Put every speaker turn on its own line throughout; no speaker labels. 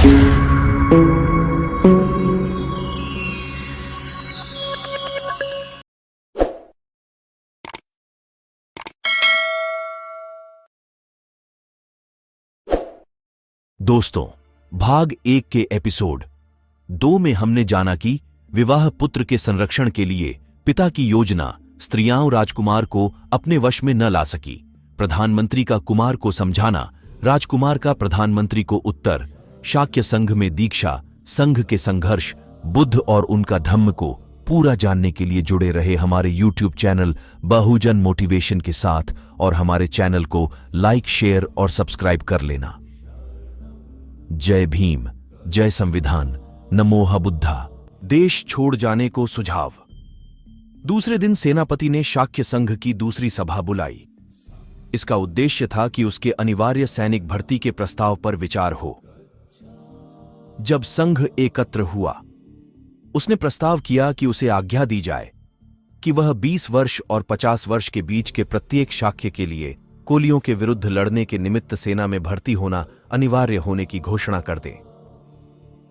दोस्तों, भाग 1 के एपिसोड 2 में हमने जाना कि विवाह पुत्र के संरक्षण के लिए पिता की योजना स्त्रियां राजकुमार को अपने वश में न ला सकी। प्रधानमंत्री का कुमार को समझाना, राजकुमार का प्रधानमंत्री को उत्तर, शाक्य संघ में दीक्षा, संघ के संघर्ष, बुद्ध और उनका धम्म को पूरा जानने के लिए जुड़े रहे हमारे यूट्यूब चैनल बहुजन मोटिवेशन के साथ और हमारे चैनल को लाइक, शेयर और सब्सक्राइब कर लेना। जय भीम, जय संविधान, नमोह बुद्धा। देश छोड़ जाने को सुझाव। दूसरे दिन सेनापति ने शाक्य संघ की दूसरी सभा बुलाई। इसका उद्देश्य था कि उसके अनिवार्य सैनिक भर्ती के प्रस्ताव पर विचार हो। जब संघ एकत्र हुआ, उसने प्रस्ताव किया कि उसे आज्ञा दी जाए कि वह 20 वर्ष और 50 वर्ष के बीच के प्रत्येक शाक्य के लिए कोलियों के विरुद्ध लड़ने के निमित्त सेना में भर्ती होना अनिवार्य होने की घोषणा कर दे।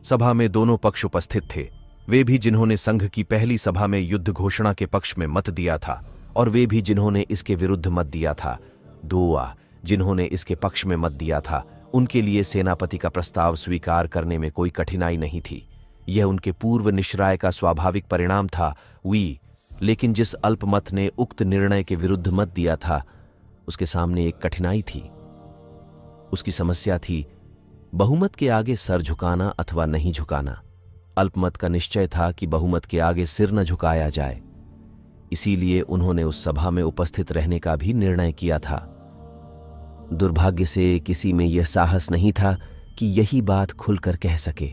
सभा में दोनों पक्ष उपस्थित थे, वे भी जिन्होंने संघ की पहली सभा में युद्ध घोषणा के पक्ष में मत दिया था और वे भी जिन्होंने इसके विरुद्ध मत दिया था। जिन्होंने इसके पक्ष में मत दिया था, उनके लिए सेनापति का प्रस्ताव स्वीकार करने में कोई कठिनाई नहीं थी। यह उनके पूर्व निश्राय का स्वाभाविक परिणाम था। लेकिन जिस अल्पमत ने उक्त निर्णय के विरुद्ध मत दिया था, उसके सामने एक कठिनाई थी। उसकी समस्या थी बहुमत के आगे सर झुकाना अथवा नहीं झुकाना। अल्पमत का निश्चय था कि बहुमत के आगे सिर न झुकाया जाए। इसीलिए उन्होंने उस सभा में उपस्थित रहने का भी निर्णय किया था। दुर्भाग्य से किसी में यह साहस नहीं था कि यही बात खुलकर कह सके।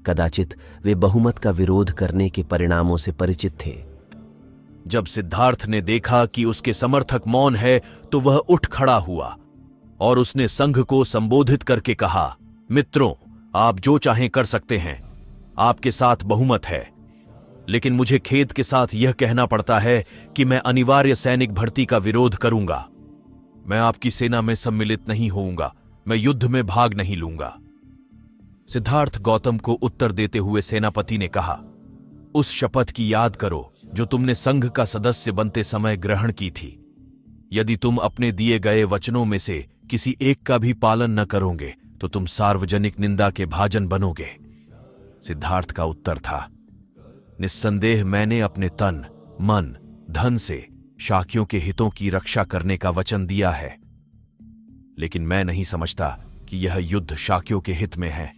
कदाचित वे बहुमत का विरोध करने के परिणामों से परिचित थे। जब सिद्धार्थ ने देखा कि उसके समर्थक मौन है, तो वह उठ खड़ा हुआ और उसने संघ को संबोधित करके कहा, मित्रों, आप जो चाहें कर सकते हैं, आपके साथ बहुमत है। लेकिन मुझे खेद के साथ यह कहना पड़ता है कि मैं अनिवार्य सैनिक भर्ती का विरोध करूंगा। मैं आपकी सेना में सम्मिलित नहीं होऊंगा। मैं युद्ध में भाग नहीं लूंगा। सिद्धार्थ गौतम को उत्तर देते हुए सेनापति ने कहा, उस शपथ की याद करो जो तुमने संघ का सदस्य बनते समय ग्रहण की थी। यदि तुम अपने दिए गए वचनों में से किसी एक का भी पालन न करोगे तो तुम सार्वजनिक निंदा के भाजन बनोगे। सिद्धार्थ का उत्तर था, निस्संदेह मैंने अपने तन, मन, धन से शाक्यों के हितों की रक्षा करने का वचन दिया है, लेकिन मैं नहीं समझता कि यह युद्ध शाक्यों के हित में है।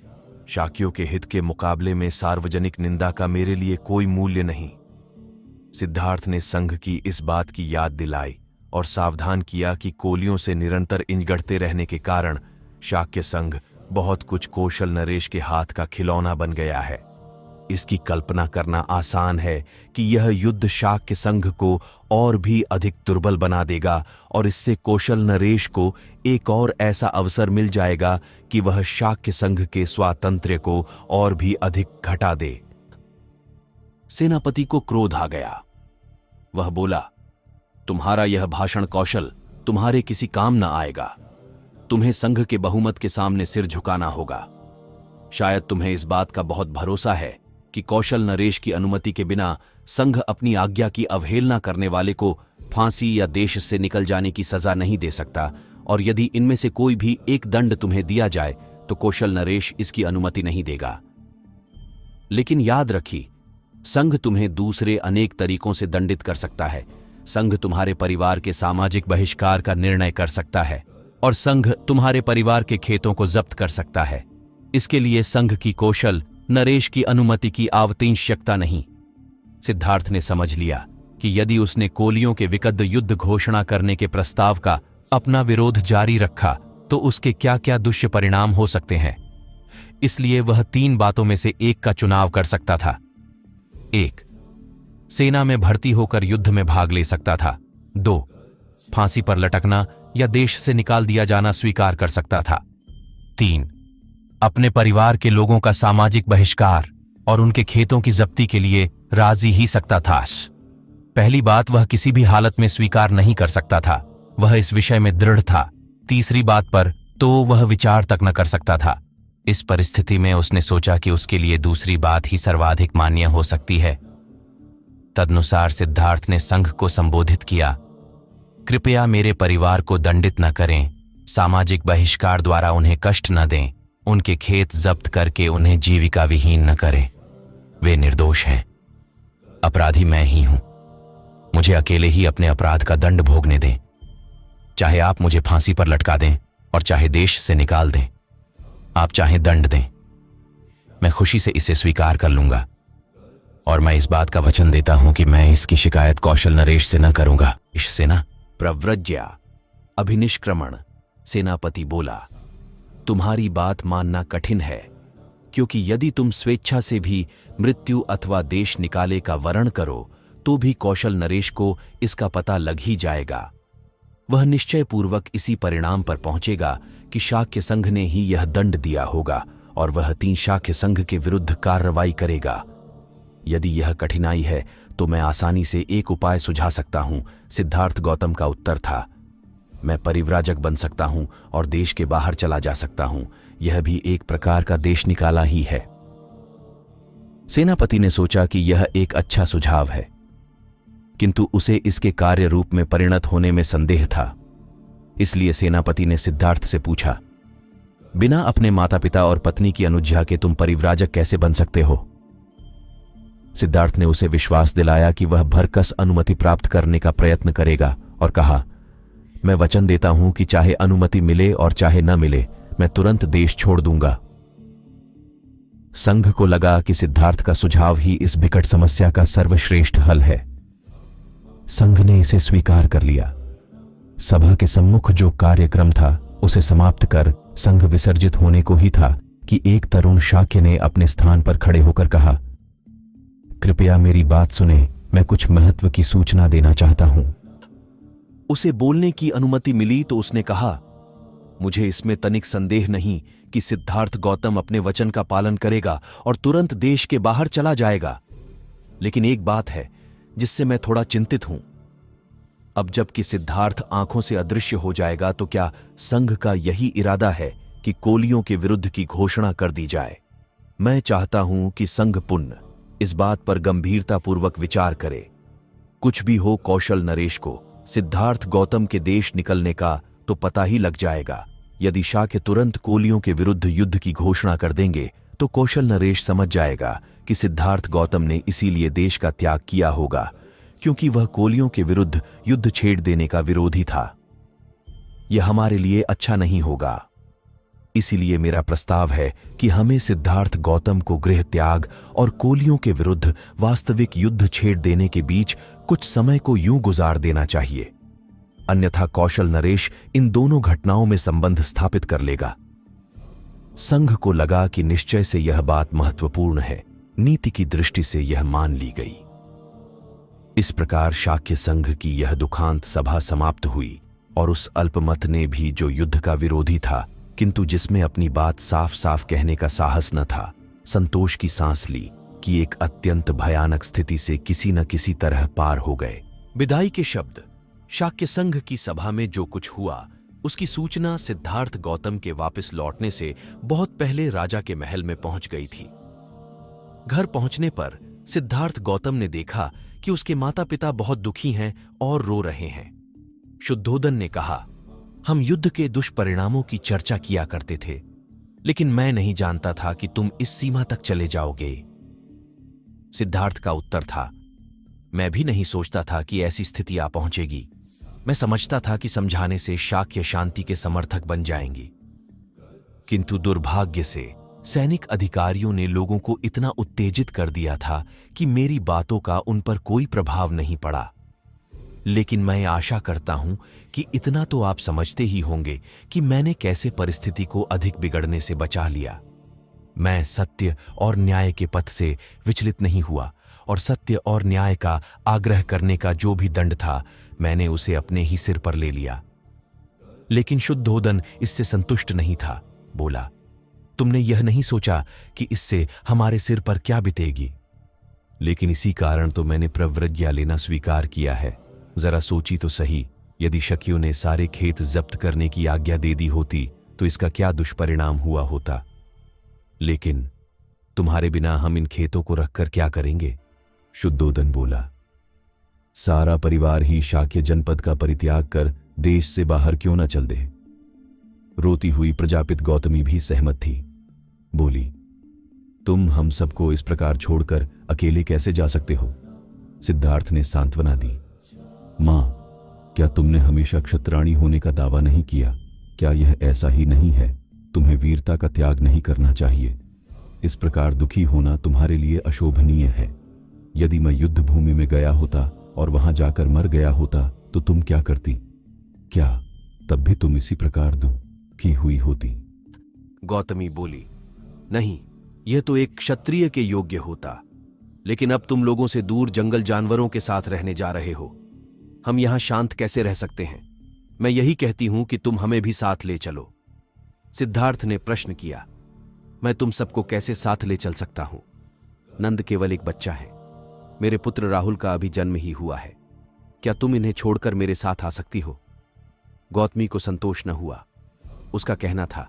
शाक्यों के हित के मुकाबले में सार्वजनिक निंदा का मेरे लिए कोई मूल्य नहीं। सिद्धार्थ ने संघ की इस बात की याद दिलाई और सावधान किया कि कोलियों से निरंतर इंजगड़ते रहने के कारण शाक्य संघ बहुत कुछ कौशल नरेश के हाथ का खिलौना बन गया है। इसकी कल्पना करना आसान है कि यह युद्ध शाक्य संघ को और भी अधिक दुर्बल बना देगा और इससे कौशल नरेश को एक और ऐसा अवसर मिल जाएगा कि वह शाक्य संघ के स्वातंत्र्य को और भी अधिक घटा दे। सेनापति को क्रोध आ गया। वह बोला, तुम्हारा यह भाषण कौशल तुम्हारे किसी काम न आएगा। तुम्हें संघ के बहुमत के सामने सिर झुकाना होगा। शायद तुम्हें इस बात का बहुत भरोसा है कि कौशल नरेश की अनुमति के बिना संघ अपनी आज्ञा की अवहेलना करने वाले को फांसी या देश से निकल जाने की सजा नहीं दे सकता, और यदि इनमें से कोई भी एक दंड तुम्हें दिया जाए तो कौशल नरेश इसकी अनुमति नहीं देगा। लेकिन याद रखी, संघ तुम्हें दूसरे अनेक तरीकों से दंडित कर सकता है। संघ तुम्हारे परिवार के सामाजिक बहिष्कार का निर्णय कर सकता है और संघ तुम्हारे परिवार के खेतों को जब्त कर सकता है। इसके लिए संघ की कौशल नरेश की अनुमति की आवश्यकता नहीं। सिद्धार्थ ने समझ लिया कि यदि उसने कोलियों के विरुद्ध युद्ध घोषणा करने के प्रस्ताव का अपना विरोध जारी रखा तो उसके क्या क्या दुष्परिणाम हो सकते हैं। इसलिए वह 3 बातों में से एक का चुनाव कर सकता था। 1. सेना में भर्ती होकर युद्ध में भाग ले सकता था। 2. फांसी पर लटकना या देश से निकाल दिया जाना स्वीकार कर सकता था। 3. अपने परिवार के लोगों का सामाजिक बहिष्कार और उनके खेतों की जब्ती के लिए राजी ही सकता था। पहली बात वह किसी भी हालत में स्वीकार नहीं कर सकता था। वह इस विषय में दृढ़ था। तीसरी बात पर तो वह विचार तक न कर सकता था।
इस परिस्थिति में उसने सोचा कि उसके लिए दूसरी बात ही सर्वाधिक मान्य हो सकती है। तदनुसार सिद्धार्थ ने संघ को संबोधित किया, कृपया मेरे परिवार को दंडित न करें, सामाजिक बहिष्कार द्वारा उन्हें कष्ट न दें, उनके खेत जब्त करके उन्हें जीविका विहीन न करें। वे निर्दोष हैं, अपराधी मैं ही हूं। मुझे अकेले ही अपने अपराध का दंड भोगने दें। चाहे आप मुझे फांसी पर लटका दें और चाहे देश से निकाल दें, आप चाहे दंड दें, मैं खुशी से इसे स्वीकार कर लूंगा। और मैं इस बात का वचन देता हूं कि मैं इसकी शिकायत कौशल नरेश से न करूंगा। इससे ना
प्रव्रज्या अभिनिष्क्रमण। सेनापति बोला, तुम्हारी बात मानना कठिन है, क्योंकि यदि तुम स्वेच्छा से भी मृत्यु अथवा देश निकाले का वर्ण करो तो भी कौशल नरेश को इसका पता लग ही जाएगा। वह निश्चय पूर्वक इसी परिणाम पर पहुंचेगा कि शाक्य संघ ने ही यह दंड दिया होगा और वह 3 शाक्य संघ के विरुद्ध कार्रवाई करेगा। यदि यह कठिनाई है तो मैं आसानी से एक उपाय सुझा सकता हूं। सिद्धार्थ गौतम का उत्तर था, मैं परिव्राजक बन सकता हूं और देश के बाहर चला जा सकता हूं। यह भी एक प्रकार का देश निकाला ही है। सेनापति ने सोचा कि यह एक अच्छा सुझाव है, किंतु उसे इसके कार्य रूप में परिणत होने में संदेह था। इसलिए सेनापति ने सिद्धार्थ से पूछा, बिना अपने माता पिता और पत्नी की अनुज्ञा के तुम परिव्राजक कैसे बन सकते हो? सिद्धार्थ ने उसे विश्वास दिलाया कि वह भरकस अनुमति प्राप्त करने का प्रयत्न करेगा और कहा, मैं वचन देता हूं कि चाहे अनुमति मिले और चाहे न मिले, मैं तुरंत देश छोड़ दूंगा। संघ को लगा कि सिद्धार्थ का सुझाव ही इस विकट समस्या का सर्वश्रेष्ठ हल है। संघ ने इसे स्वीकार कर लिया। सभा के सम्मुख जो कार्यक्रम था उसे समाप्त कर संघ विसर्जित होने को ही था कि एक तरुण शाक्य ने अपने स्थान पर खड़े होकर कहा, कृपया मेरी बात सुने, मैं कुछ महत्व की सूचना देना चाहता हूं। उसे बोलने की अनुमति मिली तो उसने कहा, मुझे इसमें तनिक संदेह नहीं कि सिद्धार्थ गौतम अपने वचन का पालन करेगा और तुरंत देश के बाहर चला जाएगा। लेकिन एक बात है जिससे मैं थोड़ा चिंतित हूं। अब जबकि सिद्धार्थ आंखों से अदृश्य हो जाएगा तो क्या संघ का यही इरादा है कि कोलियों के विरुद्ध की घोषणा कर दी जाए? मैं चाहता हूं कि संघ पुण्य इस बात पर गंभीरतापूर्वक विचार करे। कुछ भी हो, कौशल नरेश को सिद्धार्थ गौतम के देश निकलने का तो पता ही लग जाएगा। यदि शाक्य तुरंत कोलियों के विरुद्ध युद्ध की घोषणा कर देंगे तो कौशल नरेश समझ जाएगा कि सिद्धार्थ गौतम ने इसीलिए देश का त्याग किया होगा, क्योंकि वह कोलियों के विरुद्ध युद्ध छेड़ देने का विरोधी था। यह हमारे लिए अच्छा नहीं होगा। इसीलिए मेरा प्रस्ताव है कि हमें सिद्धार्थ गौतम को गृह त्याग और कोलियों के विरुद्ध वास्तविक युद्ध छेड़ देने के बीच कुछ समय को यूं गुजार देना चाहिए, अन्यथा कौशल नरेश इन दोनों घटनाओं में संबंध स्थापित कर लेगा। संघ को लगा कि निश्चय से यह बात महत्वपूर्ण है। नीति की दृष्टि से यह मान ली गई। इस प्रकार शाक्य संघ की यह दुखांत सभा समाप्त हुई और उस अल्पमत ने भी, जो युद्ध का विरोधी था किंतु जिसमें अपनी बात साफ साफ कहने का साहस न था, संतोष की सांस ली कि एक अत्यंत भयानक स्थिति से किसी न किसी तरह पार हो गए। विदाई के शब्द। शाक्य संघ की सभा में जो कुछ हुआ उसकी सूचना सिद्धार्थ गौतम के वापस लौटने से बहुत पहले राजा के महल में पहुंच गई थी। घर पहुंचने पर सिद्धार्थ गौतम ने देखा कि उसके माता पिता बहुत दुखी हैं और रो रहे हैं। शुद्धोदन ने कहा, हम युद्ध के दुष्परिणामों की चर्चा किया करते थे, लेकिन मैं नहीं जानता था कि तुम इस सीमा तक चले जाओगे। सिद्धार्थ का उत्तर था, मैं भी नहीं सोचता था कि ऐसी स्थिति आ पहुंचेगी। मैं समझता था कि समझाने से शाक्य शांति के समर्थक बन जाएंगी, किंतु दुर्भाग्य से सैनिक अधिकारियों ने लोगों को इतना उत्तेजित कर दिया था कि मेरी बातों का उन पर कोई प्रभाव नहीं पड़ा। लेकिन मैं आशा करता हूं कि इतना तो आप समझते ही होंगे कि मैंने कैसे परिस्थिति को अधिक बिगड़ने से बचा लिया। मैं सत्य और न्याय के पथ से विचलित नहीं हुआ और सत्य और न्याय का आग्रह करने का जो भी दंड था, मैंने उसे अपने ही सिर पर ले लिया। लेकिन शुद्धोदन इससे संतुष्ट नहीं था। बोला, तुमने यह नहीं सोचा कि इससे हमारे सिर पर क्या बीतेगी? लेकिन इसी कारण तो मैंने प्रव्रज्ञा लेना स्वीकार किया है। जरा सोची तो सही, यदि शकियों ने सारे खेत जब्त करने की आज्ञा दे दी होती तो इसका क्या दुष्परिणाम हुआ होता। लेकिन तुम्हारे बिना हम इन खेतों को रखकर क्या करेंगे? शुद्धोदन बोला। सारा परिवार ही शाक्य जनपद का परित्याग कर देश से बाहर क्यों न चल दे? रोती हुई प्रजापित गौतमी भी सहमत थी। बोली, तुम हम सबको इस प्रकार छोड़कर अकेले कैसे जा सकते हो? सिद्धार्थ ने सांत्वना दी। मां, क्या तुमने हमेशा क्षत्राणी होने का दावा नहीं किया? क्या यह ऐसा ही नहीं है? तुम्हें वीरता का त्याग नहीं करना चाहिए। इस प्रकार दुखी होना तुम्हारे लिए अशोभनीय है। यदि मैं युद्ध भूमि में गया होता और वहां जाकर मर गया होता तो तुम क्या करती? क्या तब भी तुम इसी प्रकार दुखी हुई होती?
गौतमी बोली, नहीं, यह तो एक क्षत्रिय के योग्य होता, लेकिन अब तुम लोगों से दूर जंगल जानवरों के साथ रहने जा रहे हो। हम यहां शांत कैसे रह सकते हैं? मैं यही कहती हूं कि तुम हमें भी साथ ले चलो। सिद्धार्थ ने प्रश्न किया। मैं तुम सबको कैसे साथ ले चल सकता हूं? नंद केवल एक बच्चा है। मेरे पुत्र राहुल का अभी जन्म ही हुआ है। क्या तुम इन्हें छोड़कर मेरे साथ आ सकती हो? गौतमी को संतोष न हुआ। उसका कहना था,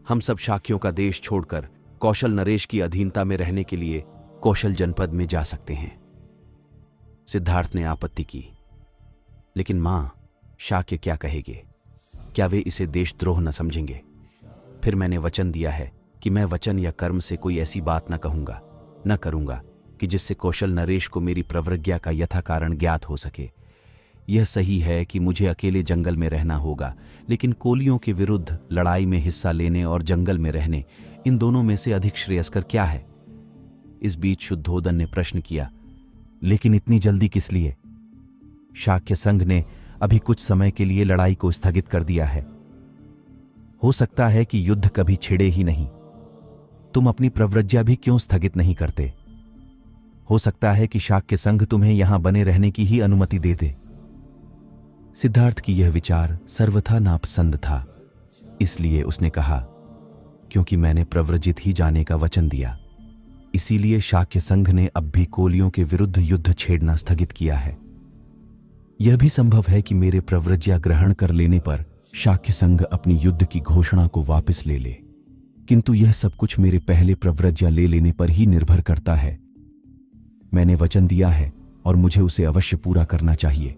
हम सब शाक्यों का देश छोड़कर कौशल नरेश की अधीनता में रहने के लिए कौशल जनपद में जा सकते हैं। सिद्धार्थ ने आपत्ति की, लेकिन मां, शाक्य क्या कहेंगे? क्या वे इसे देशद्रोह न समझेंगे? फिर मैंने वचन दिया है कि मैं वचन या कर्म से कोई ऐसी बात न करूंगा कि जिससे कौशल नरेश को मेरी प्रवृत्ति का यथा कारण ज्ञात हो सके। यह सही है कि मुझे अकेले जंगल में रहना होगा, लेकिन कोलियों के विरुद्ध लड़ाई में हिस्सा लेने और जंगल में रहने, इन दोनों में से अधिक श्रेयस्कर क्या है? इस बीच शुद्धोदन ने प्रश्न किया, लेकिन इतनी जल्दी किस लिए? शाक्य संघ ने अभी कुछ समय के लिए लड़ाई को स्थगित कर दिया है। हो सकता है कि युद्ध कभी छिड़े ही नहीं। तुम अपनी प्रव्रज्या भी क्यों स्थगित नहीं करते? हो सकता है कि शाक्य संघ तुम्हें यहां बने रहने की ही अनुमति दे दे। सिद्धार्थ की यह विचार सर्वथा नापसंद था, इसलिए उसने कहा, क्योंकि मैंने प्रव्रजित ही जाने का वचन दिया, इसीलिए शाक्य संघ ने अब भी कोलियों के विरुद्ध युद्ध छेड़ना स्थगित किया है। यह भी संभव है कि मेरे प्रव्रज्या ग्रहण कर लेने पर शाक्य संघ अपनी युद्ध की घोषणा को वापस ले ले, किंतु यह सब कुछ मेरे पहले प्रव्रज्या ले लेने पर ही निर्भर करता है। मैंने वचन दिया है और मुझे उसे अवश्य पूरा करना चाहिए।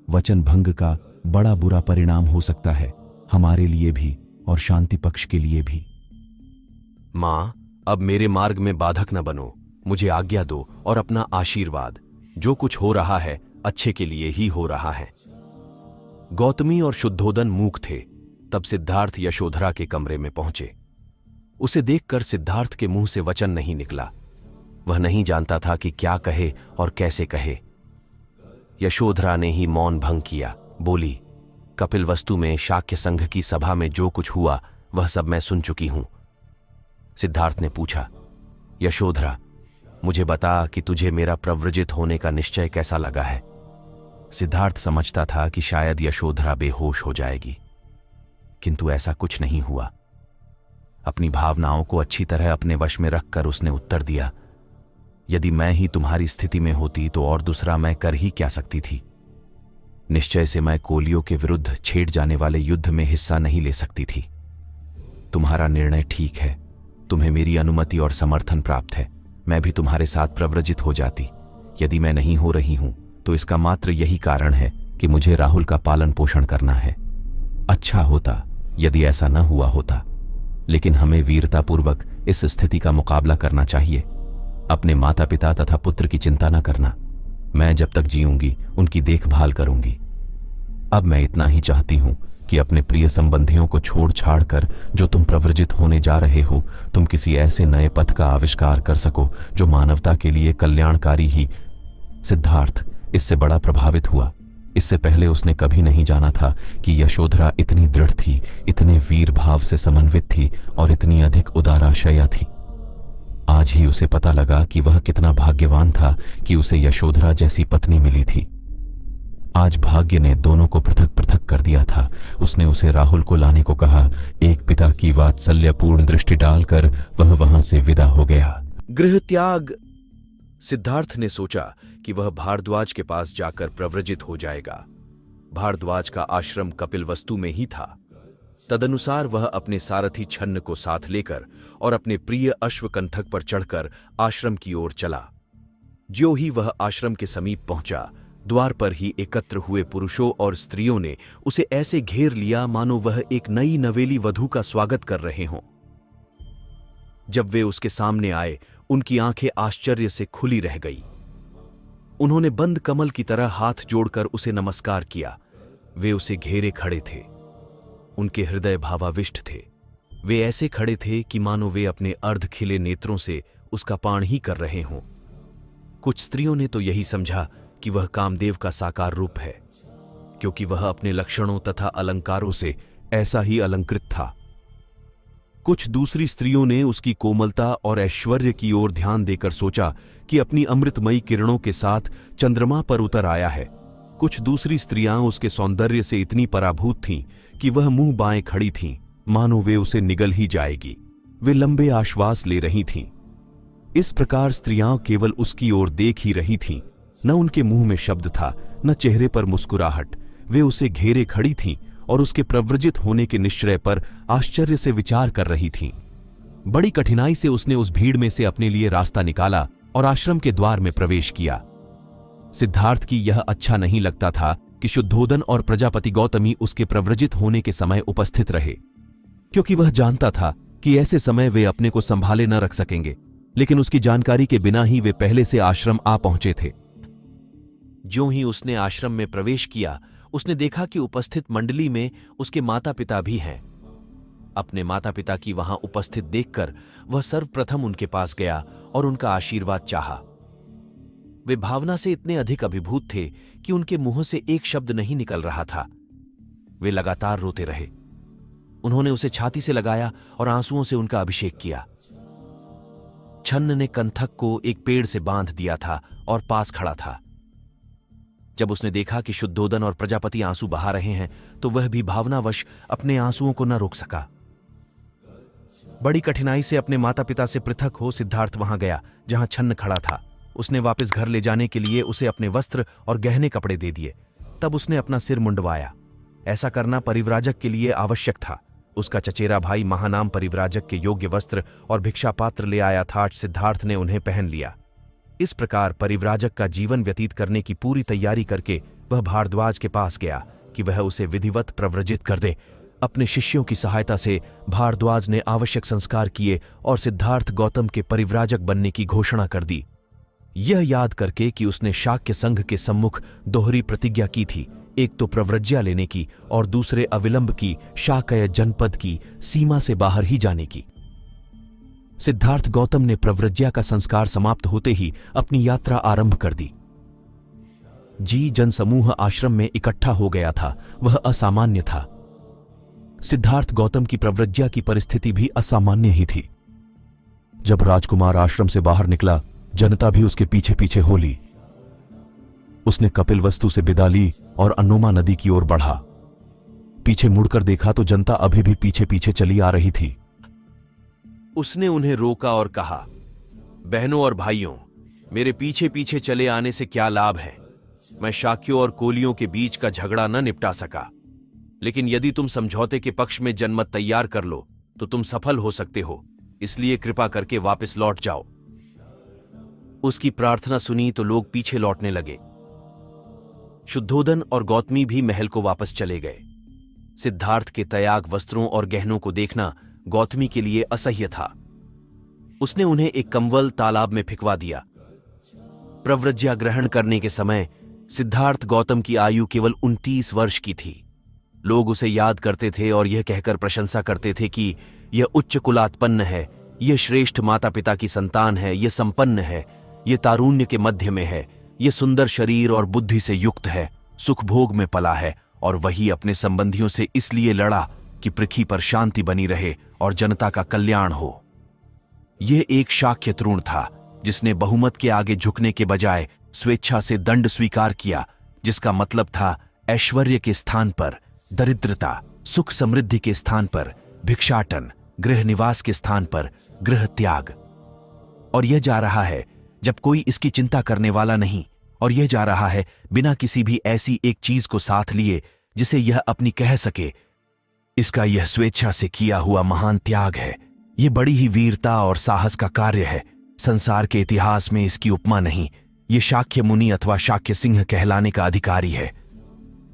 वचन भंग का बड़ा बुरा परिणाम हो सकता है, हमारे लिए भी और शांति पक्ष के लिए भी। मां, अब मेरे मार्ग में बाधक न बनो। मुझे आज्ञा दो और अपना आशीर्वाद। जो कुछ हो रहा है अच्छे के लिए ही हो रहा है। गौतमी और शुद्धोदन मूक थे। तब सिद्धार्थ यशोधरा के कमरे में पहुंचे। उसे देखकर सिद्धार्थ के मुंह से वचन नहीं निकला। वह नहीं जानता था कि क्या कहे और कैसे कहे। यशोधरा ने ही मौन भंग किया। बोली, कपिलवस्तु में शाक्य संघ की सभा में जो कुछ हुआ वह सब मैं सुन चुकी हूं। सिद्धार्थ ने पूछा, यशोधरा, मुझे बता कि तुझे मेरा प्रव्रजित होने का निश्चय कैसा लगा है? सिद्धार्थ समझता था कि शायद यशोधरा बेहोश हो जाएगी, किंतु ऐसा कुछ नहीं हुआ। अपनी भावनाओं को अच्छी तरह अपने वश में रखकर उसने उत्तर दिया, यदि मैं ही तुम्हारी स्थिति में होती तो और दूसरा मैं कर ही क्या सकती थी। निश्चय से मैं कोलियों के विरुद्ध छेड़ जाने वाले युद्ध में हिस्सा नहीं ले सकती थी। तुम्हारा निर्णय ठीक है। तुम्हें मेरी अनुमति और समर्थन प्राप्त है। मैं भी तुम्हारे साथ प्रव्रजित हो जाती। यदि मैं नहीं हो रही हूं तो इसका मात्र यही कारण है कि मुझे राहुल का पालन पोषण करना है। अच्छा होता यदि ऐसा न हुआ होता, लेकिन हमें वीरतापूर्वक इस स्थिति का मुकाबला करना चाहिए। अपने माता पिता तथा पुत्र की चिंता न करना। मैं जब तक जीऊंगी उनकी देखभाल करूंगी। अब मैं इतना ही चाहती हूं कि अपने प्रिय संबंधियों को छोड़ छाड़ कर जो तुम प्रव्रजित होने जा रहे हो, तुम किसी ऐसे नए पथ का आविष्कार कर सको जो मानवता के लिए कल्याणकारी ही। सिद्धार्थ इससे बड़ा प्रभावित हुआ। इससे पहले उसने कभी नहीं जाना था कि यशोधरा इतनी दृढ़ थी, इतने वीर भाव से समन्वित थी और इतनी अधिक उदाराशया थी। आज ही उसे पता लगा कि वह कितना भाग्यवान था कि उसे यशोधरा जैसी पत्नी मिली थी। आज भाग्य ने दोनों को पृथक पृथक कर दिया था। उसने उसे राहुल को लाने को कहा। एक पिता की वात्सल्यपूर्ण दृष्टि डालकर वह वहां से विदा हो गया। गृह त्याग। सिद्धार्थ ने सोचा कि वह भारद्वाज के पास जाकर प्रव्रजित हो जाएगा। भारद्वाज का आश्रम कपिलवस्तु में ही था। तदनुसार वह अपने सारथी छन्न को साथ लेकर और अपने प्रिय अश्वकंठक पर चढ़कर आश्रम की ओर चला। ज्यों ही वह आश्रम के समीप पहुंचा, द्वार पर ही एकत्र हुए पुरुषों और स्त्रियों ने उसे ऐसे घेर लिया मानो वह एक नई नवेली वधू का स्वागत कर रहे हों। जब वे उसके सामने आए, उनकी आंखें आश्चर्य से खुली रह गई। उन्होंने बंद कमल की तरह हाथ जोड़कर उसे नमस्कार किया। वे उसे घेरे खड़े थे। उनके हृदय भावाविष्ट थे। वे ऐसे खड़े थे कि मानो वे अपने अर्ध खिले नेत्रों से उसका पान ही कर रहे हों। कुछ स्त्रियों ने तो यही समझा कि वह कामदेव का साकार रूप है, क्योंकि वह अपने लक्षणों तथा अलंकारों से ऐसा ही अलंकृत था। कुछ दूसरी स्त्रियों ने उसकी कोमलता और ऐश्वर्य की ओर ध्यान देकर सोचा कि अपनी अमृतमयी किरणों के साथ चंद्रमा पर उतर आया है। कुछ दूसरी स्त्रियां उसके सौंदर्य से इतनी पराभूत थीं कि वह मुंह बाएं खड़ी थीं, मानो वे उसे निगल ही जाएगी। वे लंबे आश्वास ले रही थीं। इस प्रकार स्त्रियां केवल उसकी ओर देख ही रही थीं। न उनके मुंह में शब्द था, न चेहरे पर मुस्कुराहट। वे उसे घेरे खड़ी थीं और उसके प्रव्रजित होने के निश्चय पर आश्चर्य से विचार कर रही थीं। बड़ी कठिनाई से उसने उस भीड़ में से अपने लिए रास्ता निकाला और आश्रम के द्वार में प्रवेश किया। सिद्धार्थ की यह अच्छा नहीं लगता था कि शुद्धोदन और प्रजापति गौतमी उसके प्रव्रजित होने के समय उपस्थित रहे, क्योंकि वह जानता था कि ऐसे समय वे अपने को संभाले न रख सकेंगे। लेकिन उसकी जानकारी के बिना ही वे पहले से आश्रम आ पहुंचे थे। ज्यों ही उसने आश्रम में प्रवेश किया, उसने देखा कि उपस्थित मंडली में उसके माता पिता भी हैं। अपने माता पिता की वहां उपस्थित देखकर वह सर्वप्रथम उनके पास गया और उनका आशीर्वाद चाहा। वे भावना से इतने अधिक अभिभूत थे कि उनके मुंह से एक शब्द नहीं निकल रहा था। वे लगातार रोते रहे। उन्होंने उसे छाती से लगाया और आंसुओं से उनका अभिषेक किया। छन्न ने कंठक को एक पेड़ से बांध दिया था और पास खड़ा था। जब उसने देखा कि शुद्धोदन और प्रजापति आंसू बहा रहे हैं, तो वह भी भावनावश अपने आंसुओं को न रोक सका। बड़ी कठिनाई से अपने माता पिता से पृथक हो सिद्धार्थ वहां गया जहां छन्न खड़ा था। उसने वापस घर ले जाने के लिए उसे अपने वस्त्र और गहने कपड़े दे दिए। तब उसने अपना सिर मुंडवाया। ऐसा करना परिव्राजक के लिए आवश्यक था। उसका चचेरा भाई महानाम परिव्राजक के योग्य वस्त्र और भिक्षा पात्र ले आया था। सिद्धार्थ ने उन्हें पहन लिया। इस प्रकार परिव्राजक का जीवन व्यतीत करने की पूरी तैयारी करके वह भारद्वाज के पास गया कि वह उसे विधिवत प्रव्रजित कर दे। अपने शिष्यों की सहायता से भारद्वाज ने आवश्यक संस्कार किए और सिद्धार्थ गौतम के परिव्राजक बनने की घोषणा कर दी, यह याद करके कि उसने शाक्य संघ के सम्मुख दोहरी प्रतिज्ञा की थी, एक तो प्रव्रज्या लेने की और दूसरे अविलंब की शाकय जनपद की सीमा से बाहर ही जाने की। सिद्धार्थ गौतम ने प्रव्रज्या का संस्कार समाप्त होते ही अपनी यात्रा आरंभ कर दी। जी जनसमूह आश्रम में इकट्ठा हो गया था। वह असामान्य था। सिद्धार्थ गौतम की प्रव्रज्या की परिस्थिति भी असामान्य ही थी। जब राजकुमार आश्रम से बाहर निकला, जनता भी उसके पीछे पीछे हो ली। उसने कपिलवस्तु से विदा ली और अनोमा नदी की ओर बढ़ा। पीछे मुड़कर देखा तो जनता अभी भी पीछे पीछे चली आ रही थी। उसने उन्हें रोका और कहा, बहनों और भाइयों, मेरे पीछे पीछे चले आने से क्या लाभ है? मैं शाक्यों और कोलियों के बीच का झगड़ा न निपटा सका, लेकिन यदि तुम समझौते के पक्ष में जनमत तैयार कर लो तो तुम सफल हो सकते हो। इसलिए कृपा करके वापस लौट जाओ। उसकी प्रार्थना सुनी तो लोग पीछे लौटने लगे। शुद्धोदन और गौतमी भी महल को वापस चले गए। सिद्धार्थ के तयाग वस्त्रों और गहनों को देखना गौतमी के लिए असह्य था। उसने उन्हें एक कंवल तालाब में फिकवा दिया। प्रव्रज्या ग्रहण करने के समय सिद्धार्थ गौतम की आयु केवल 29 वर्ष की थी। लोग उसे याद करते थे और यह कहकर प्रशंसा करते थे कि यह उच्च कुलात्पन्न है, यह श्रेष्ठ माता पिता की संतान है, यह संपन्न है, यह तारुण्य के मध्य में है, यह सुंदर शरीर और बुद्धि से युक्त है, सुख भोग में पला है और वही अपने संबंधियों से इसलिए लड़ा कि पृथ्वी पर शांति बनी रहे और जनता का कल्याण हो। यह एक शाक्य तरुण था जिसने बहुमत के आगे झुकने के बजाय स्वेच्छा से दंड स्वीकार किया, जिसका मतलब था ऐश्वर्य के स्थान पर दरिद्रता, सुख समृद्धि के स्थान पर भिक्षाटन, गृह निवास के स्थान पर गृह त्याग। और यह जा रहा है जब कोई इसकी चिंता करने वाला नहीं, और यह जा रहा है बिना किसी भी ऐसी एक चीज को साथ लिए जिसे यह अपनी कह सके,
इसका यह स्वेच्छा से किया हुआ महान त्याग है। यह बड़ी ही वीरता और साहस का कार्य है। संसार के इतिहास में इसकी उपमा नहीं। ये शाक्य मुनि अथवा शाक्य सिंह कहलाने का अधिकारी है।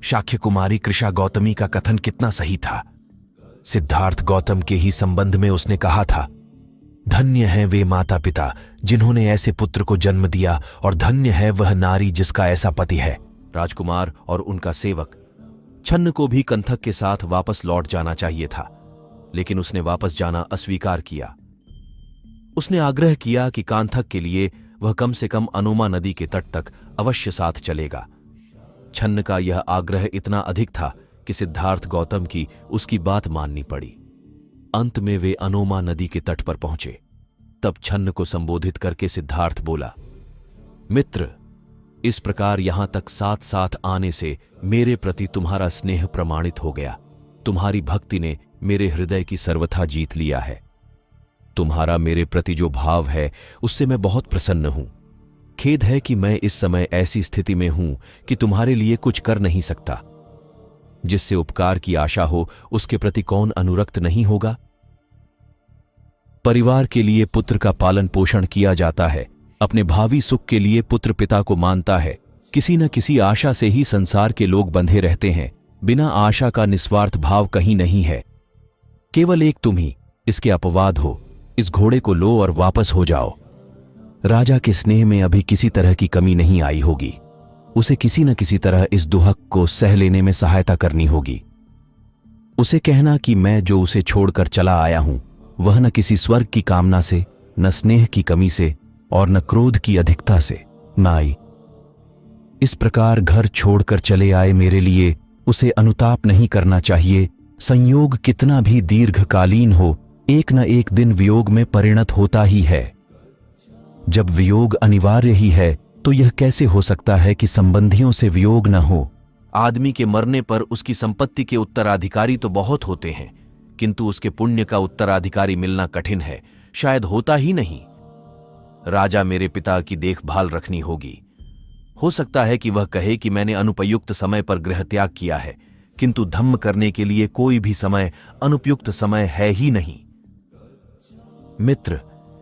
शाक्य कुमारी कृषा गौतमी का कथन कितना सही था। सिद्धार्थ गौतम के ही संबंध में उसने कहा था, धन्य है वे माता पिता जिन्होंने ऐसे पुत्र को जन्म दिया, और धन्य है वह नारी जिसका ऐसा पति है।
राजकुमार और उनका सेवक छन्न को भी कंथक के साथ वापस लौट जाना चाहिए था, लेकिन उसने वापस जाना अस्वीकार किया। उसने आग्रह किया कि कांथक के लिए वह कम से कम अनोमा नदी के तट तक अवश्य साथ चलेगा। छन्न का यह आग्रह इतना अधिक था कि सिद्धार्थ गौतम की उसकी बात माननी पड़ी। अंत में वे अनोमा नदी के तट पर पहुंचे। तब छन्न को संबोधित करके सिद्धार्थ बोला, मित्र, इस प्रकार यहां तक साथ साथ आने से मेरे प्रति तुम्हारा स्नेह प्रमाणित हो गया। तुम्हारी भक्ति ने मेरे हृदय की सर्वथा जीत लिया है। तुम्हारा मेरे प्रति जो भाव है उससे मैं बहुत प्रसन्न हूं। खेद है कि मैं इस समय ऐसी स्थिति में हूं कि तुम्हारे लिए कुछ कर नहीं सकता। जिससे उपकार की आशा हो उसके प्रति कौन अनुरक्त नहीं होगा। परिवार के लिए पुत्र का पालन पोषण किया जाता है। अपने भावी सुख के लिए पुत्र पिता को मानता है। किसी न किसी आशा से ही संसार के लोग बंधे रहते हैं। बिना आशा का निस्वार्थ भाव कहीं नहीं है। केवल एक तुम ही इसके अपवाद हो। इस घोड़े को लो और वापस हो जाओ। राजा के स्नेह में अभी किसी तरह की कमी नहीं आई होगी। उसे किसी न किसी तरह इस दुहक को सह लेने में सहायता करनी होगी। उसे कहना कि मैं जो उसे छोड़कर चला आया हूं वह न किसी स्वर्ग की कामना से, न स्नेह की कमी से और न क्रोध की अधिकता से न आई। इस प्रकार घर छोड़कर चले आए मेरे लिए उसे अनुताप नहीं करना चाहिए। संयोग कितना भी दीर्घकालीन हो, एक न एक दिन वियोग में परिणत होता ही है। जब वियोग अनिवार्य ही है तो यह कैसे हो सकता है कि संबंधियों से वियोग न हो। आदमी के मरने पर उसकी संपत्ति के उत्तराधिकारी तो बहुत होते हैं, किंतु उसके पुण्य का उत्तराधिकारी मिलना कठिन है, शायद होता ही नहीं। राजा मेरे पिता की देखभाल रखनी होगी। हो सकता है कि वह कहे कि मैंने अनुपयुक्त समय पर गृह त्याग किया है, किंतु धम्म करने के लिए कोई भी समय अनुपयुक्त समय है ही नहीं। मित्र,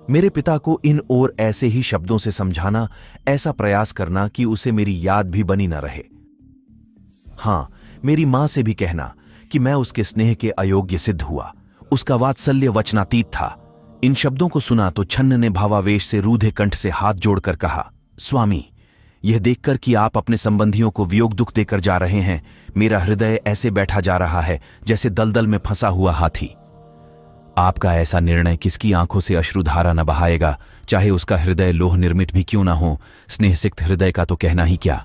मेरे पिता को इन और ऐसे ही शब्दों से समझाना, ऐसा प्रयास करना कि उसे मेरी याद भी बनी न रहे। हां, मेरी मां से भी कहना कि मैं उसके स्नेह के अयोग्य सिद्ध हुआ। उसका वात्सल्य वचनातीत था। इन शब्दों को सुना तो छन्न ने भावावेश से रूधे कंठ से हाथ जोड़कर कहा, स्वामी, यह देखकर कि आप अपने संबंधियों को वियोग दुख देकर जा रहे हैं, मेरा हृदय ऐसे बैठा जा रहा है जैसे दलदल में फंसा हुआ हाथी। आपका ऐसा निर्णय किसकी आंखों से अश्रुधारा न बहाएगा, चाहे उसका हृदय लोह निर्मित भी क्यों ना हो। स्नेह सिक्त हृदय का तो कहना ही क्या।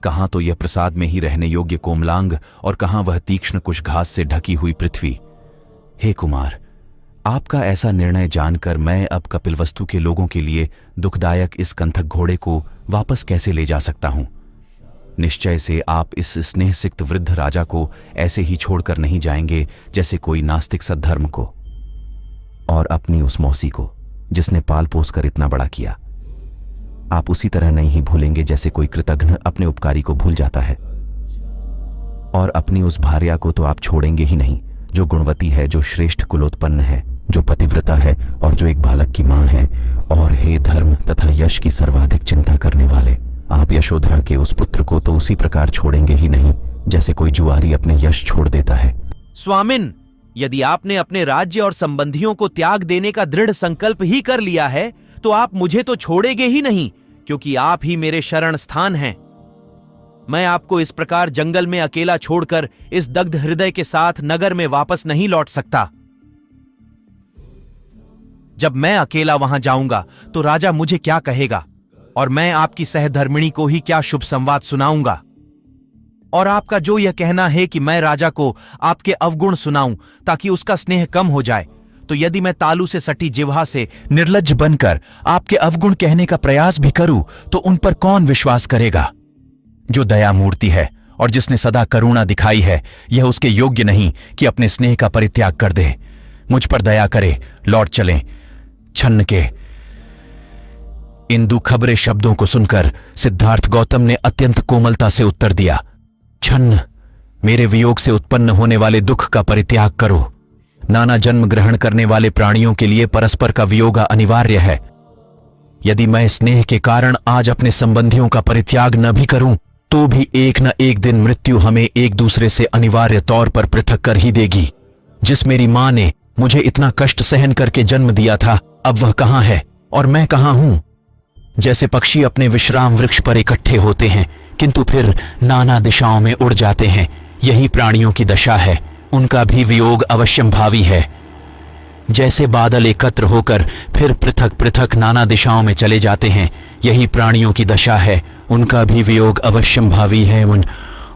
कहां तो यह प्रसाद में ही रहने योग्य कोमलांग और कहां वह तीक्ष्ण कुश घास से ढकी हुई पृथ्वी। हे कुमार, आपका ऐसा निर्णय जानकर मैं अब कपिलवस्तु के लोगों के लिए दुखदायक इस कंथक घोड़े को वापस कैसे ले जा सकता हूं। निश्चय से आप इस स्नेह सिक्त वृद्ध राजा को ऐसे ही छोड़कर नहीं जाएंगे जैसे कोई नास्तिक सद्धर्म को, और अपनी उस मौसी को जिसने पाल पोस कर इतना बड़ा किया। आप उसी तरह नहीं ही भूलेंगे जैसे कोई कृतघ्न अपने उपकारी को भूल जाता है। और अपनी उस भार्या को तो आप छोड़ेंगे ही नहीं, जो गुणवती है, जो श्रेष्ठ कुलोत्पन्न है, जो पतिव्रता है और जो एक बालक की मां है। और हे धर्म तथा यश की सर्वाधिक चिंता करने वाले, आप यशोधरा के उस पुत्र को तो उसी प्रकार छोड़ेंगे ही नहीं जैसे कोई जुआरी अपने यश छोड़ देता है।
स्वामिन, यदि आपने अपने राज्य और संबंधियों को त्याग देने का दृढ़ संकल्प ही कर लिया है तो आप मुझे तो छोड़ेंगे ही नहीं, क्योंकि आप ही मेरे शरण स्थान हैं। मैं आपको इस प्रकार जंगल में अकेला छोड़कर इस दग्ध हृदय के साथ नगर में वापस नहीं लौट सकता। जब मैं अकेला वहां जाऊंगा तो राजा मुझे क्या कहेगा, और मैं आपकी सहधर्मिणी को ही क्या शुभ संवाद सुनाऊंगा। और आपका जो यह कहना है कि मैं राजा को आपके अवगुण सुनाऊं ताकि उसका स्नेह कम हो जाए, तो यदि मैं तालू से सटी जिह्वा से निर्लज्ज बनकर आपके अवगुण कहने का प्रयास भी करूं तो उन पर कौन विश्वास करेगा। जो दया मूर्ति है और जिसने सदा करुणा दिखाई है, यह उसके योग्य नहीं कि अपने स्नेह का परित्याग कर दे। मुझ पर दया करे, लौट चलें। छन्न के इन दुखबरे शब्दों को सुनकर सिद्धार्थ गौतम ने अत्यंत कोमलता से उत्तर दिया, छन्न,
मेरे वियोग से उत्पन्न होने वाले दुख का परित्याग करो। नाना जन्म ग्रहण करने वाले प्राणियों के लिए परस्पर का वियोग अनिवार्य है। यदि मैं स्नेह के कारण आज अपने संबंधियों का परित्याग न भी करूं, तो भी एक न एक दिन मृत्यु हमें एक दूसरे से अनिवार्य तौर पर पृथक कर ही देगी। जिस मेरी मां ने मुझे इतना कष्ट सहन करके जन्म दिया था, अब वह कहां है और मैं कहां हूं? जैसे पक्षी अपने विश्राम वृक्ष पर इकट्ठे होते हैं किंतु फिर नाना दिशाओं में उड़ जाते हैं, यही प्राणियों की दशा है। उनका भी वियोग अवश्यंभावी है। जैसे बादल एकत्र होकर फिर पृथक पृथक नाना दिशाओं में चले जाते हैं, यही प्राणियों की दशा है। उनका भी वियोग अवश्यंभावी है।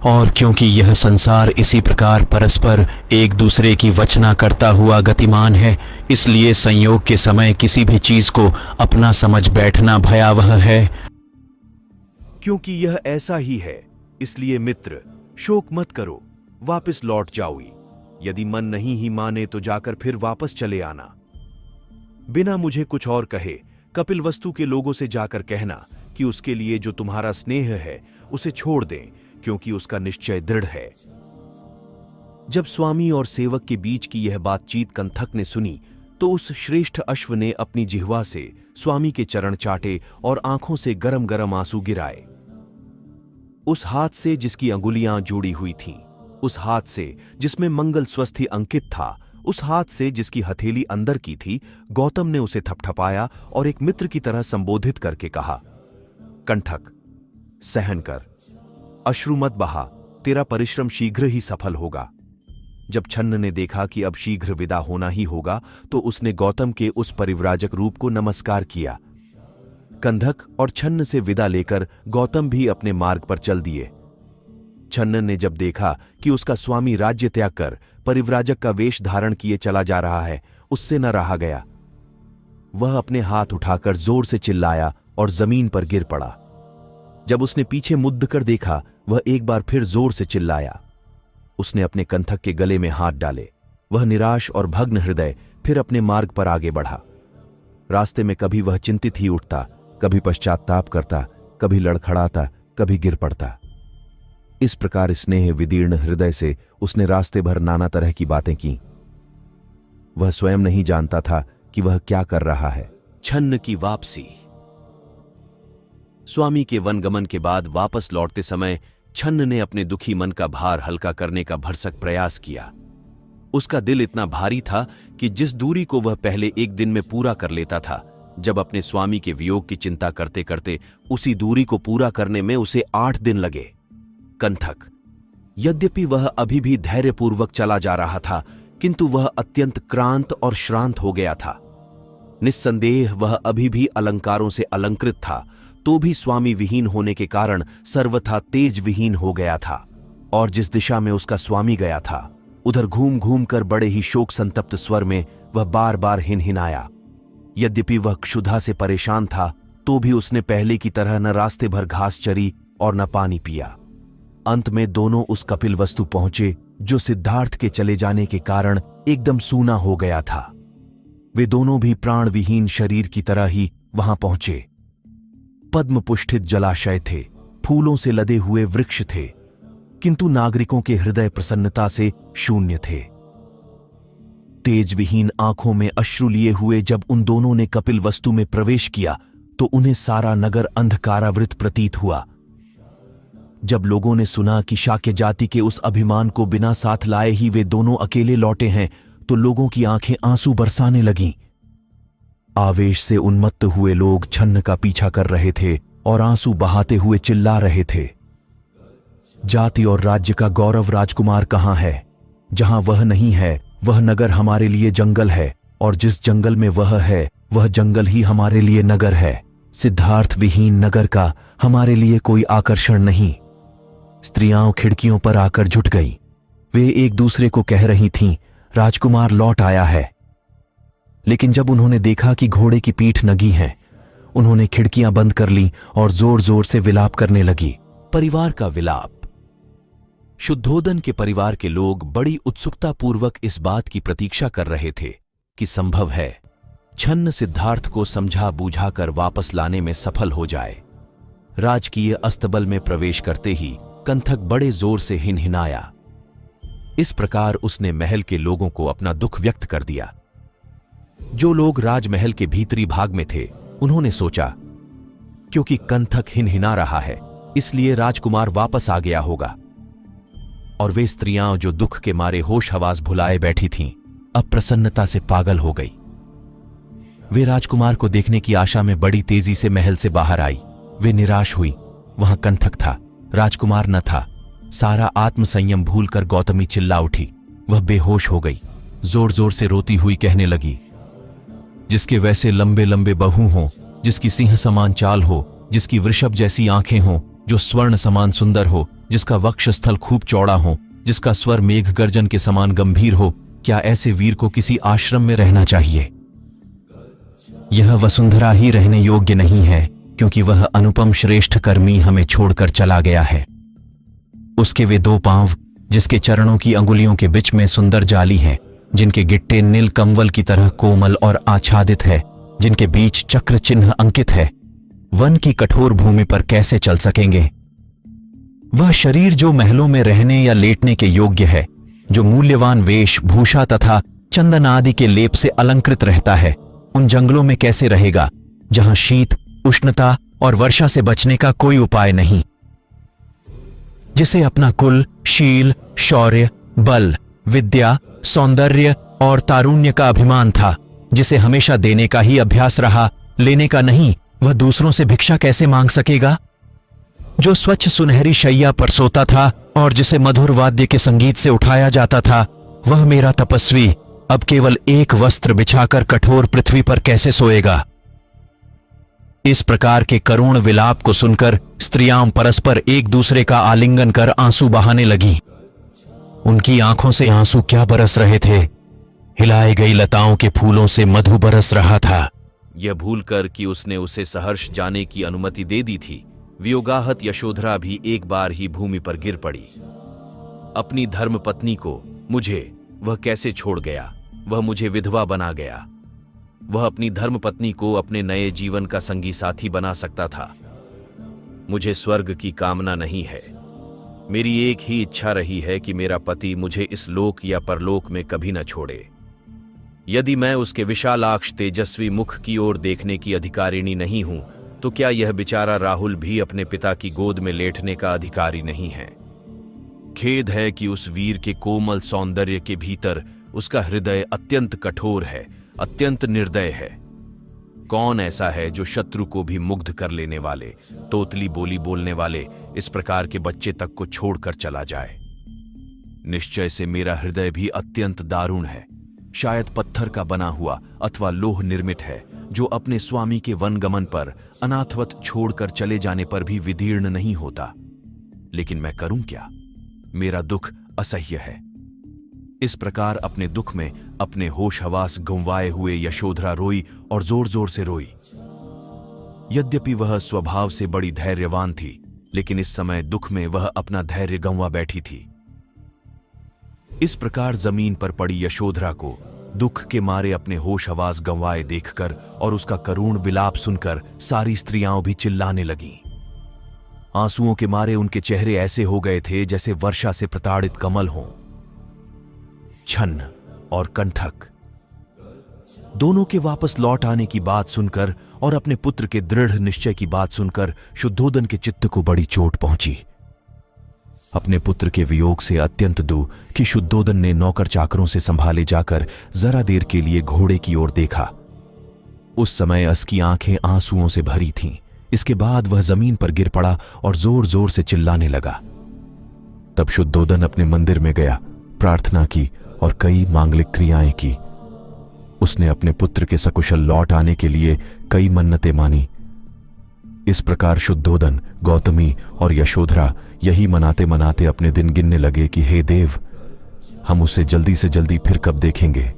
और क्योंकि यह संसार इसी प्रकार परस्पर एक दूसरे की वचना करता हुआ गतिमान है, इसलिए संयोग के समय किसी भी चीज को अपना समझ बैठना भयावह है।
क्योंकि यह ऐसा ही है, इसलिए मित्र, शोक मत करो, वापस लौट जाओगी। यदि मन नहीं ही माने तो जाकर फिर वापस चले आना। बिना मुझे कुछ और कहे कपिलवस्तु के लोगों से जाकर कहना कि उसके लिए जो तुम्हारा स्नेह है उसे छोड़ दें, क्योंकि उसका निश्चय दृढ़ है। जब स्वामी और सेवक के बीच की यह बातचीत कंथक ने सुनी, तो उस श्रेष्ठ अश्व ने अपनी जिह्वा से स्वामी के चरण चाटे और आंखों से गरम गरम आंसू गिराए। उस हाथ से जिसकी अंगुलियां जोड़ी हुई थीं, उस हाथ से जिसमें मंगल स्वस्थि अंकित था, उस हाथ से जिसकी हथेली अंदर की थी, गौतम ने उसे थपथपाया और एक मित्र की तरह संबोधित करके कहा, कंठक, सहन कर, अश्रु मत बहा, तेरा परिश्रम शीघ्र ही सफल होगा। जब छन्न ने देखा कि अब शीघ्र विदा होना ही होगा, तो उसने गौतम के उस परिव्राजक रूप को नमस्कार किया। कंधक और छन्न से विदा लेकर गौतम भी अपने मार्ग पर चल दिए। छन्न ने जब देखा कि उसका स्वामी राज्य त्याग कर परिव्राजक का वेश धारण किए चला जा रहा है, उससे न रहा गया। वह अपने हाथ उठाकर जोर से चिल्लाया और जमीन पर गिर पड़ा। जब उसने पीछे मुद्द कर देखा, वह एक बार फिर जोर से चिल्लाया। उसने अपने कंथक के गले में हाथ डाले। वह निराश और भग्न हृदय फिर अपने मार्ग पर आगे बढ़ा। रास्ते में कभी वह चिंतित ही उठता, कभी पश्चाताप करता, कभी लड़खड़ाता, कभी गिर पड़ता। इस प्रकार स्नेह विदीर्ण हृदय से उसने रास्ते भर नाना तरह की बातें की। वह स्वयं नहीं जानता था कि वह क्या कर रहा है। छन्न की वापसी। स्वामी के वनगमन के बाद वापस लौटते समय छन्न ने अपने दुखी मन का भार हल्का करने का भरसक प्रयास किया। उसका दिल इतना भारी था कि जिस दूरी को वह पहले एक दिन में पूरा कर लेता था, जब अपने स्वामी के वियोग की चिंता करते करते उसी दूरी को पूरा करने में उसे 8 दिन लगे। कंथक, यद्यपि वह अभी भी धैर्यपूर्वक चला जा रहा था, किंतु वह अत्यंत क्रांत और श्रांत हो गया था। निस्संदेह वह अभी भी अलंकारों से अलंकृत था, तो भी स्वामी विहीन होने के कारण सर्वथा तेज विहीन हो गया था। और जिस दिशा में उसका स्वामी गया था, उधर घूम घूम कर बड़े ही शोक संतप्त स्वर में वह बार बार हिनहिनाया। यद्यपि वह क्षुधा से परेशान था, तो भी उसने पहले की तरह न रास्ते भर घास चरी और न पानी पिया। अंत में दोनों उस कपिलवस्तु पहुंचे, जो सिद्धार्थ के चले जाने के कारण एकदम सूना हो गया था। वे दोनों भी प्राण विहीन शरीर की तरह ही वहां पहुंचे। पद्म पुष्ठित जलाशय थे, फूलों से लदे हुए वृक्ष थे, किंतु नागरिकों के हृदय प्रसन्नता से शून्य थे। तेज विहीन आंखों में अश्रु लिए हुए जब उन दोनों ने कपिलवस्तु में प्रवेश किया, तो उन्हें सारा नगर अंधकारावृत प्रतीत हुआ। जब लोगों ने सुना कि शाक्य जाति के उस अभिमान को बिना साथ लाए ही वे दोनों अकेले लौटे हैं, तो लोगों की आंखें आंसू बरसाने लगीं। आवेश से उन्मत्त हुए लोग छन्न का पीछा कर रहे थे और आंसू बहाते हुए चिल्ला रहे थे, जाति और राज्य का गौरव राजकुमार कहां है? जहां वह नहीं है, वह नगर हमारे लिए जंगल है, और जिस जंगल में वह है, वह जंगल ही हमारे लिए नगर है। सिद्धार्थ विहीन नगर का हमारे लिए कोई आकर्षण नहीं। स्त्रियां खिड़कियों पर आकर जुट गईं। वे एक दूसरे को कह रही थीं, राजकुमार लौट आया है। लेकिन जब उन्होंने देखा कि घोड़े की पीठ नंगी है, उन्होंने खिड़कियां बंद कर लीं और जोर जोर से विलाप करने लगी। परिवार का विलाप। शुद्धोदन के परिवार के लोग बड़ी उत्सुकतापूर्वक इस बात की प्रतीक्षा कर रहे थे कि संभव है छन्न सिद्धार्थ को समझा बूझाकर वापस लाने में सफल हो जाए। राजकीय अस्तबल में प्रवेश करते ही कंथक बड़े जोर से हिनहिनाया। इस प्रकार उसने महल के लोगों को अपना दुख व्यक्त कर दिया। जो लोग राजमहल के भीतरी भाग में थे उन्होंने सोचा क्योंकि कंठक हिनहिना रहा है इसलिए राजकुमार वापस आ गया होगा, और वे स्त्रियां जो दुख के मारे होश हवास भुलाए बैठी थीं अब प्रसन्नता से पागल हो गई। वे राजकुमार को देखने की आशा में बड़ी तेजी से महल से बाहर आई। वे निराश हुई। वहां कंठक था, राजकुमार न था। सारा आत्मसंयम भूलकर गौतमी चिल्ला उठी। वह बेहोश हो गई। जोर जोर से रोती हुई कहने लगी, जिसके वैसे लंबे लंबे बाहु हों, जिसकी सिंह समान चाल हो, जिसकी वृषभ जैसी आंखें हों, जो स्वर्ण समान सुंदर हो, जिसका वक्षस्थल खूब चौड़ा हो, जिसका स्वर मेघ गर्जन के समान गंभीर हो, क्या ऐसे वीर को किसी आश्रम में रहना चाहिए? यह वसुंधरा ही रहने योग्य नहीं है, क्योंकि वह अनुपम श्रेष्ठ कर्मी हमें छोड़कर चला गया है। उसके वे दो पांव, जिसके चरणों की अंगुलियों के बीच में सुंदर जाली है, जिनके गिट्टे नील कंवल की तरह कोमल और आच्छादित है, जिनके बीच चक्र चिन्ह अंकित है, वन की कठोर भूमि पर कैसे चल सकेंगे? वह शरीर जो महलों में रहने या लेटने के योग्य है, जो मूल्यवान वेश भूषा तथा चंदन आदि के लेप से अलंकृत रहता है, उन जंगलों में कैसे रहेगा जहां शीत, उष्णता और वर्षा से बचने का कोई उपाय नहीं? जिसे अपना कुल, शील, शौर्य, बल, विद्या, सौंदर्य और तारुण्य का अभिमान था, जिसे हमेशा देने का ही अभ्यास रहा, लेने का नहीं, वह दूसरों से भिक्षा कैसे मांग सकेगा? जो स्वच्छ सुनहरी शैया पर सोता था और जिसे मधुर वाद्य के संगीत से उठाया जाता था, वह मेरा तपस्वी अब केवल एक वस्त्र बिछाकर कठोर पृथ्वी पर कैसे सोएगा? इस प्रकार के करुण विलाप को सुनकर स्त्रियां परस्पर एक दूसरे का आलिंगन कर आंसू बहाने लगी। उनकी आंखों से आंसू क्या बरस रहे थे, हिलाई गई लताओं के फूलों से मधु बरस रहा था। यह भूलकर कि उसने उसे सहर्ष जाने की अनुमति दे दी थी, वियोगाहत यशोधरा भी एक बार ही भूमि पर गिर पड़ी। अपनी धर्मपत्नी को, मुझे, वह कैसे छोड़ गया? वह मुझे विधवा बना गया। वह अपनी धर्मपत्नी को अपने नए जीवन का संगी साथी बना सकता था। मुझे स्वर्ग की कामना नहीं है। मेरी एक ही इच्छा रही है कि मेरा पति मुझे इस लोक या परलोक में कभी न छोड़े। यदि मैं उसके विशालाक्ष तेजस्वी मुख की ओर देखने की अधिकारिणी नहीं हूं, तो क्या यह बेचारा राहुल भी अपने पिता की गोद में लेटने का अधिकारी नहीं है? खेद है कि उस वीर के कोमल सौंदर्य के भीतर उसका हृदय अत्यंत कठोर है, अत्यंत निर्दय है। कौन ऐसा है जो शत्रु को भी मुग्ध कर लेने वाले, तोतली बोली बोलने वाले इस प्रकार के बच्चे तक को छोड़कर चला जाए? निश्चय से मेरा हृदय भी अत्यंत दारुण है, शायद पत्थर का बना हुआ अथवा लोह निर्मित है, जो अपने स्वामी के वनगमन पर अनाथवत छोड़कर चले जाने पर भी विदीर्ण नहीं होता। लेकिन मैं करूं क्या? मेरा दुख असह्य है। इस प्रकार अपने दुख में अपने होश हवास गुंवाए हुए यशोधरा रोई और जोर जोर से रोई। यद्यपि वह स्वभाव से बड़ी धैर्यवान थी, लेकिन इस समय दुख में वह अपना धैर्य गंवा बैठी थी। इस प्रकार जमीन पर पड़ी यशोधरा को दुख के मारे अपने होश हवास गंवाए देखकर और उसका करुण विलाप सुनकर सारी स्त्रियां भी चिल्लाने लगीं। आंसुओं के मारे उनके चेहरे ऐसे हो गए थे जैसे वर्षा से प्रताड़ित कमल हों। छन्न और कंठक दोनों के वापस लौट आने की बात सुनकर और अपने पुत्र के दृढ़ निश्चय की बात सुनकर शुद्धोदन के चित्त को बड़ी चोट पहुंची। अपने पुत्र के वियोग से अत्यंत दुखी शुद्धोदन ने नौकर चाकरों से संभाले जाकर जरा देर के लिए घोड़े की ओर देखा। उस समय उसकी आंखें आंसुओं से भरी थीं। इसके बाद वह जमीन पर गिर पड़ा और जोर जोर से चिल्लाने लगा। तब शुद्धोदन अपने मंदिर में गया, प्रार्थना की और कई मांगलिक क्रियाएं की। उसने अपने पुत्र के सकुशल लौट आने के लिए कई मन्नतें मानी। इस प्रकार शुद्धोदन, गौतमी और यशोधरा यही मनाते मनाते अपने दिन गिनने लगे कि हे देव, हम उसे जल्दी से जल्दी फिर कब देखेंगे।